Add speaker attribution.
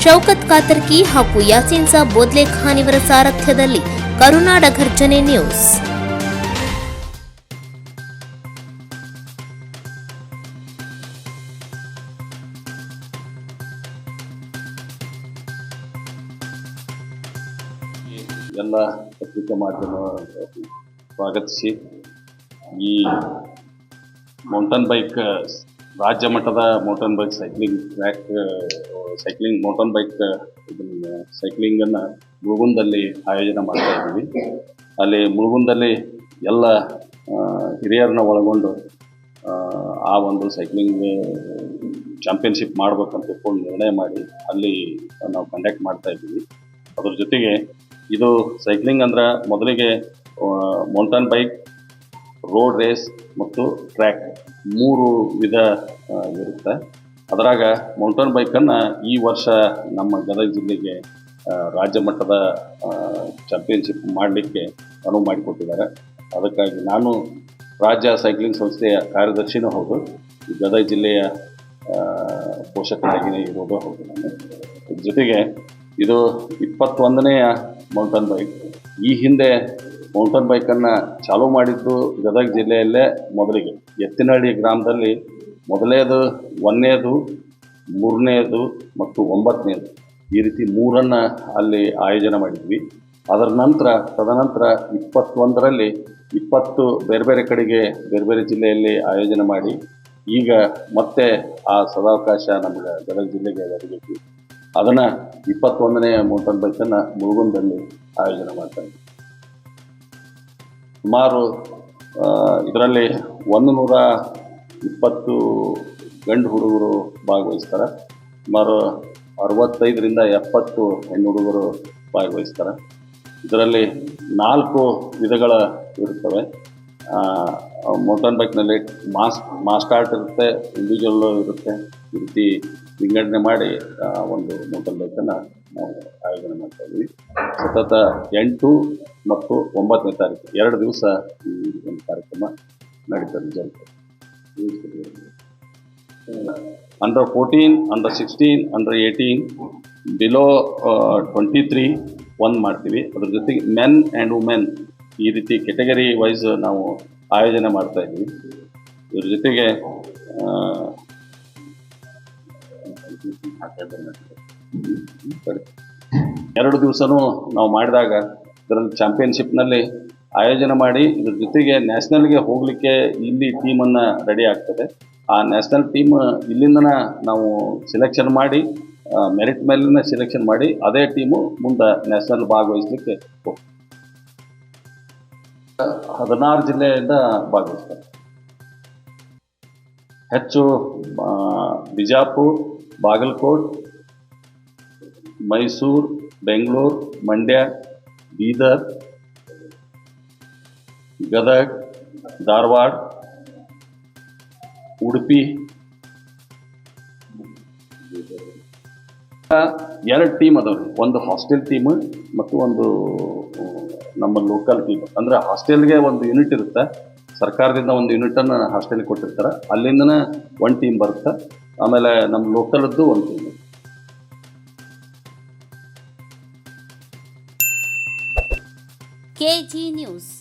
Speaker 1: ಶೌಕತ್ ಕಾತರ್ಕಿ ಹಾಗೂ ಯಾಸೀನ್ ಸಾಬ್ ಬೋದ್ಲೆ ಖಾನ್ ಇವರ ಸಾರಥ್ಯದಲ್ಲಿ ಕರುನಾಡ ಘರ್ಜನೆ ನ್ಯೂಸ್.
Speaker 2: ಎಲ್ಲ ಪತ್ರಿಕಾ ಮಾಧ್ಯಮ ಸ್ವಾಗತಿಸಿ ಈ ಮೌಂಟನ್ ಬೈಕ್ ರಾಜ್ಯ ಮಟ್ಟದ mountain bike cycling track cycling mountain bike ಸೈಕ್ಲಿಂಗನ್ನು ಮುಳುಗುಂದಲ್ಲಿ ಆಯೋಜನೆ ಮಾಡ್ತಾ ಇದ್ದೀವಿ. ಅಲ್ಲಿ ಮುಳುಗುಂದಲ್ಲಿ ಎಲ್ಲ ಹಿರಿಯರನ್ನ ಒಳಗೊಂಡು ಆ ಒಂದು ಸೈಕ್ಲಿಂಗ್ ಚಾಂಪಿಯನ್ಶಿಪ್ ಮಾಡ್ಬೇಕಂತ ತಿಳ್ಕೊಂಡು ನಿರ್ಣಯ ಮಾಡಿ ಅಲ್ಲಿ ನಾವು ಕಂಡಕ್ಟ್ ಮಾಡ್ತಾ ಇದ್ದೀವಿ. ಅದ್ರ ಜೊತೆಗೆ ಇದು ಸೈಕ್ಲಿಂಗ್ ಅಂದ್ರೆ ಮೊದಲಿಗೆ ಮೌಂಟನ್ ಬೈಕ್, ರೋಡ್ ರೇಸ್ ಮತ್ತು ಟ್ರ್ಯಾಕ್ 3 ವಿಧ ಇರುತ್ತೆ. ಅದರಾಗ ಮೌಂಟನ್ ಬೈಕನ್ನು ಈ ವರ್ಷ ನಮ್ಮ ಗದಗ ಜಿಲ್ಲೆಗೆ ರಾಜ್ಯ ಮಟ್ಟದ ಚಾಂಪಿಯನ್ಶಿಪ್ ಮಾಡಲಿಕ್ಕೆ ಅನುವು ಮಾಡಿಕೊಟ್ಟಿದ್ದಾರೆ. ಅದಕ್ಕಾಗಿ ನಾನು ರಾಜ್ಯ ಸೈಕ್ಲಿಂಗ್ ಸಂಸ್ಥೆಯ ಕಾರ್ಯದರ್ಶಿನೂ ಹೌದು, ಗದಗ ಜಿಲ್ಲೆಯ ಪೋಷಕನಾಗಿ ಇರೋದು ಹೌದು. ನಾನು ಜೊತೆಗೆ ಇದು 21ನೇ ಮೌಂಟನ್ ಬೈಕ್. ಈ ಹಿಂದೆ ಮೌಂಟನ್ ಬೈಕನ್ನು ಚಾಲೂ ಮಾಡಿದ್ದು ಗದಗ ಜಿಲ್ಲೆಯಲ್ಲೇ ಮೊದಲಿಗೆ ಎತ್ತಿನಹಳ್ಳಿ ಗ್ರಾಮದಲ್ಲಿ ಮೊದಲನೇದು, 1ನೇದು, 3ನೇದು ಮತ್ತು 9ನೇದು ಈ ರೀತಿ 3 ಅಲ್ಲಿ ಆಯೋಜನೆ ಮಾಡಿದ್ವಿ. ತದನಂತರ 21ರಲ್ಲಿ 20 ಬೇರೆ ಬೇರೆ ಕಡೆಗೆ ಬೇರೆ ಬೇರೆ ಜಿಲ್ಲೆಯಲ್ಲಿ ಆಯೋಜನೆ ಮಾಡಿ ಈಗ ಮತ್ತೆ ಆ ಸದಾವಕಾಶ ನಮಗೆ ಗದಗ ಜಿಲ್ಲೆಗೆ ಒದಗಿಸಿ ಅದನ್ನು 21ನೇ ಮೌಂಟನ್ ಬೈಕನ್ನು ಮುಳುಗುಂದಲ್ಲಿ ಆಯೋಜನೆ ಮಾಡ್ತಾ ಇದ್ದೀವಿ. ಸುಮಾರು ಇದರಲ್ಲಿ 120 ಗಂಡು ಹುಡುಗರು ಭಾಗವಹಿಸ್ತಾರೆ. ಸುಮಾರು 65ರಿಂದ 70 ಹೆಣ್ಣು ಹುಡುಗರು ಭಾಗವಹಿಸ್ತಾರೆ. ಇದರಲ್ಲಿ 4 ವಿಧಗಳ ಇರುತ್ತವೆ. ಮೌಂಟನ್ ಬೈಕ್ನಲ್ಲಿ ಮಾಸ್ ಸ್ಟಾರ್ಟ್ ಇರುತ್ತೆ, ಇಂಡಿವಿಜುವಲ್ಲು ಇರುತ್ತೆ. ಈ ರೀತಿ ವಿಂಗಡಣೆ ಮಾಡಿ ಒಂದು ಮೌಂಟನ್ ಬೈಕನ್ನು ನಾವು ಆಯೋಜನೆ ಮಾಡ್ತಾ ಇದ್ದೀವಿ. ಸತತ 8 ಮತ್ತು 9ನೇ ತಾರೀಕು 2 ದಿವಸ ಈ ಒಂದು ಕಾರ್ಯಕ್ರಮ ನಡೀತದೆ. Result under 14, under 16, under 18, below 23 1 ಮಾಡ್ತೀವಿ. ಅದ್ರ ಜೊತೆಗೆ ಮೆನ್ ಆ್ಯಂಡ್ ವುಮೆನ್ ಈ ರೀತಿ ಕೆಟಗರಿ ವೈಸ್ ನಾವು ಆಯೋಜನೆ ಮಾಡ್ತಾ ಇದ್ದೀವಿ. ಇದ್ರ ಜೊತೆಗೆ 2 ದಿವಸನೂ ನಾವು ಮಾಡಿದಾಗ ಇದರಲ್ಲಿ ಚಾಂಪಿಯನ್ಶಿಪ್ನಲ್ಲಿ ಆಯೋಜನೆ ಮಾಡಿ ಇದ್ರ ಜೊತೆಗೆ ನ್ಯಾಷನಲ್ಗೆ ಹೋಗಲಿಕ್ಕೆ ಇಲ್ಲಿ ಟೀಮನ್ನು ರೆಡಿ ಆಗ್ತದೆ. ಆ ನ್ಯಾಷನಲ್ ಟೀಮ್ ಇಲ್ಲಿಂದ ನಾವು ಸೆಲೆಕ್ಷನ್ ಮಾಡಿ ಮೆರಿಟ್ ಮೇಲಿನ ಸೆಲೆಕ್ಷನ್ ಮಾಡಿ ಅದೇ ಟೀಮು ಮುಂದೆ ನ್ಯಾಷನಲ್ ಭಾಗವಹಿಸಲಿಕ್ಕೆ 16 ಜಿಲ್ಲೆಯಿಂದ ಭಾಗವಹಿಸ್ತಾರೆ. ಹೆಚ್ಚು ಬಿಜಾಪುರ, ಬಾಗಲಕೋಟ್, ಮೈಸೂರು, ಬೆಂಗಳೂರು, ಮಂಡ್ಯ, ಬೀದರ್, ಗದಗ, ಧಾರವಾಡ, ಉಡುಪಿ 2 ಟೀಮ್ ಅದಾವ್ರಿ. ಒಂದು ಹಾಸ್ಟೆಲ್ ಟೀಮ್ ಮತ್ತು ಒಂದು ನಮ್ಮ ಲೋಕಲ್ ಟೀಮ್. ಅಂದರೆ ಹಾಸ್ಟೆಲ್ಗೆ ಒಂದು ಯೂನಿಟ್ ಇರುತ್ತೆ, ಸರ್ಕಾರದಿಂದ ಒಂದು ಯೂನಿಟನ್ನು ಹಾಸ್ಟೆಲ್ಗೆ ಕೊಟ್ಟಿರ್ತಾರೆ, ಅಲ್ಲಿಂದನೇ 1 ಟೀಮ್ ಬರುತ್ತೆ. ಆಮೇಲೆ ನಮ್ಮ ಲೋಕಲದ್ದು 1 ಟೀಮ್.
Speaker 1: KG news.